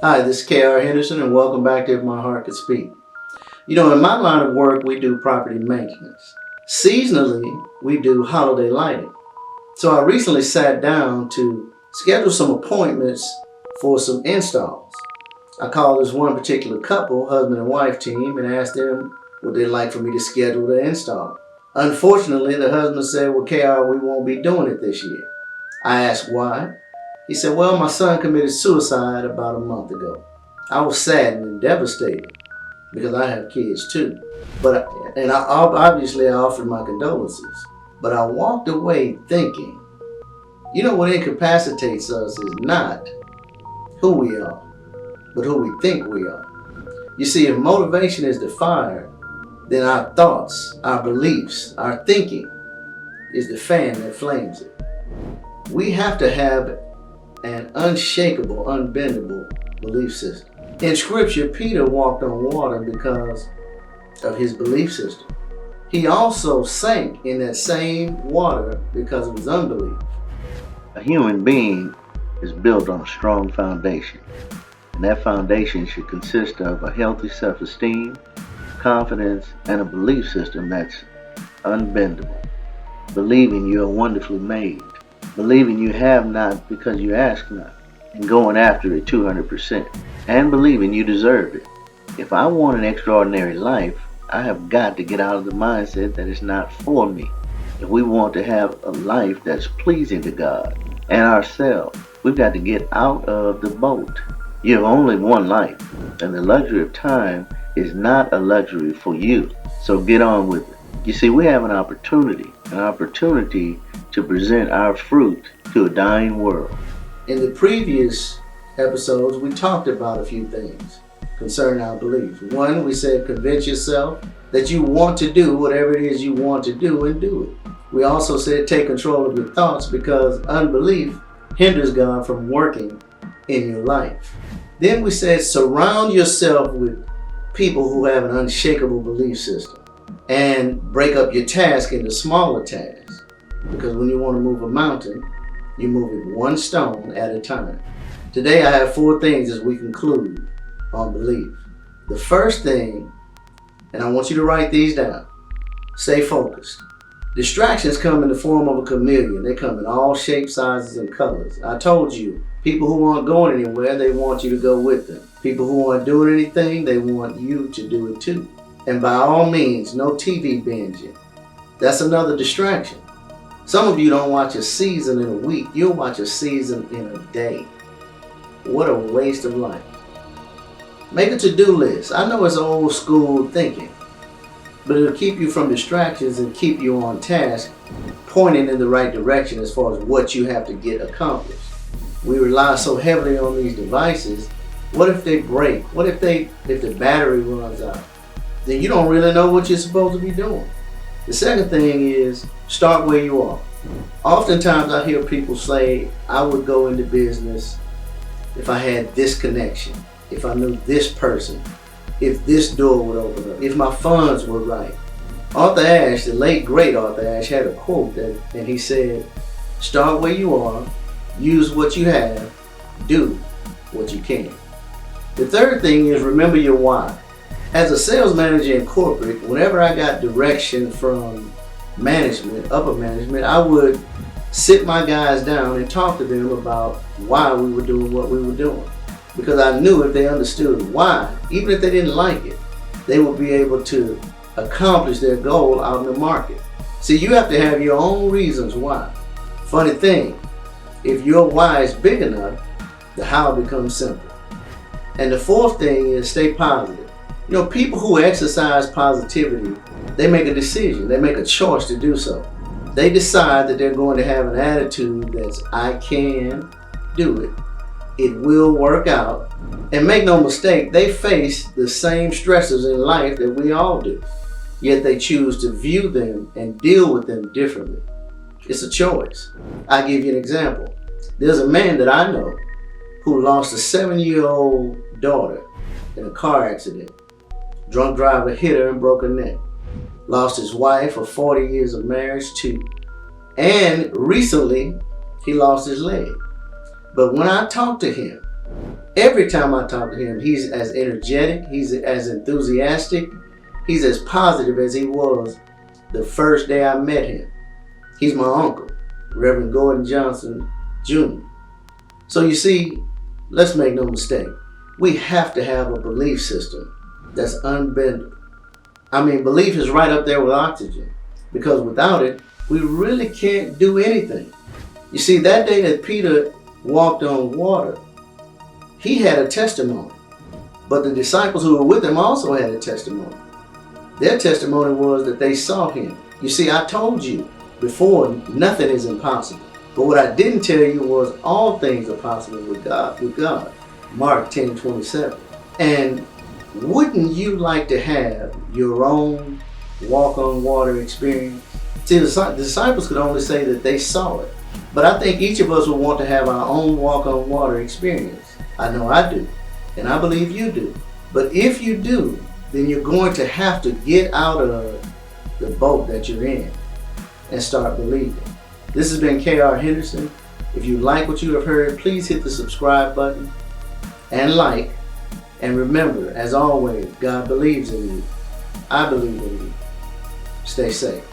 Hi, this is K.R. Henderson, and welcome back to If My Heart Could Speak. In my line of work, we do property maintenance. Seasonally, we do holiday lighting. So I recently sat down to schedule some appointments for some installs. I called this one particular couple, husband and wife team, and asked them would they like for me to schedule the install. Unfortunately, the husband said, well, KR, we won't be doing it this year. I asked why. He said, well, my son committed suicide about a month ago. I was saddened and devastated because I have kids too. Obviously I offered my condolences. But I walked away thinking, what incapacitates us is not who we are, but who we think we are. You see, if motivation is the fire, then our thoughts, our beliefs, our thinking is the fan that flames it. We have to have an unshakable, unbendable belief system. In Scripture, Peter walked on water because of his belief system. He also sank in that same water because of his unbelief. A human being is built on a strong foundation, and that foundation should consist of a healthy self-esteem, confidence, and a belief system that's unbendable. Believing you are wonderfully made, believing you have not because you ask not, and going after it 200%, and believing you deserve it. If I want an extraordinary life, I have got to get out of the mindset that it's not for me. If we want to have a life that's pleasing to God and ourselves, we've got to get out of the boat. You have only one life, and the luxury of time is not a luxury for you. So get on with it. You see, we have an opportunity to present our fruit to a dying world. In the previous episodes, we talked about a few things concerning our beliefs. One, we said convince yourself that you want to do whatever it is you want to do and do it. We also said take control of your thoughts because unbelief hinders God from working in your life. Then we said surround yourself with people who have an unshakable belief system and break up your task into smaller tasks. Because when you want to move a mountain, you move it one stone at a time. Today I have 4 things as we conclude on belief. The first thing, and I want you to write these down, stay focused. Distractions come in the form of a chameleon. They come in all shapes, sizes, and colors. I told you, people who aren't going anywhere, they want you to go with them. People who aren't doing anything, they want you to do it too. And by all means, no TV binging. That's another distraction. Some of you don't watch a season in a week. You'll watch a season in a day. What a waste of life. Make a to-do list. I know it's old school thinking, but it'll keep you from distractions and keep you on task, pointing in the right direction as far as what you have to get accomplished. We rely so heavily on these devices. What if they break? What if the battery runs out? Then you don't really know what you're supposed to be doing. The second thing is start where you are. Oftentimes I hear people say, I would go into business if I had this connection, if I knew this person, if this door would open up, if my funds were right. Arthur Ashe, the late great Arthur Ashe, had a quote and he said, start where you are, use what you have, do what you can. The third thing is remember your why. As a sales manager in corporate, whenever I got direction from management, upper management, I would sit my guys down and talk to them about why we were doing what we were doing. Because I knew if they understood why, even if they didn't like it, they would be able to accomplish their goal out in the market. See, you have to have your own reasons why. Funny thing, if your why is big enough, the how becomes simple. And the fourth thing is stay positive. People who exercise positivity, they make a decision, they make a choice to do so. They decide that they're going to have an attitude that's I can do it. It will work out. And make no mistake, they face the same stresses in life that we all do. Yet they choose to view them and deal with them differently. It's a choice. I'll give you an example. There's a man that I know who lost a 7-year-old daughter in a car accident. Drunk driver hit her and broke her neck. Lost his wife of 40 years of marriage too. And recently, he lost his leg. But when I talked to him, Every time I talk to him, he's as energetic, he's as enthusiastic, he's as positive as he was the first day I met him. He's my uncle, Reverend Gordon Johnson Jr. So you see, let's make no mistake. We have to have a belief system that's unbendable. I mean, belief is right up there with oxygen, because without it, we really can't do anything. You see, that day that Peter walked on water, he had a testimony. But the disciples who were with him also had a testimony. Their testimony was that they saw him. You see, I told you before, nothing is impossible. But what I didn't tell you was all things are possible with God. Mark 10:27. And wouldn't you like to have your own walk on water experience? See, the disciples could only say that they saw it. But I think each of us would want to have our own walk on water experience. I know I do. And I believe you do. But if you do, then you're going to have to get out of the boat that you're in and start believing. This has been K.R. Henderson. If you like what you have heard, please hit the subscribe button and like. And remember, as always, God believes in you. I believe in you. Stay safe.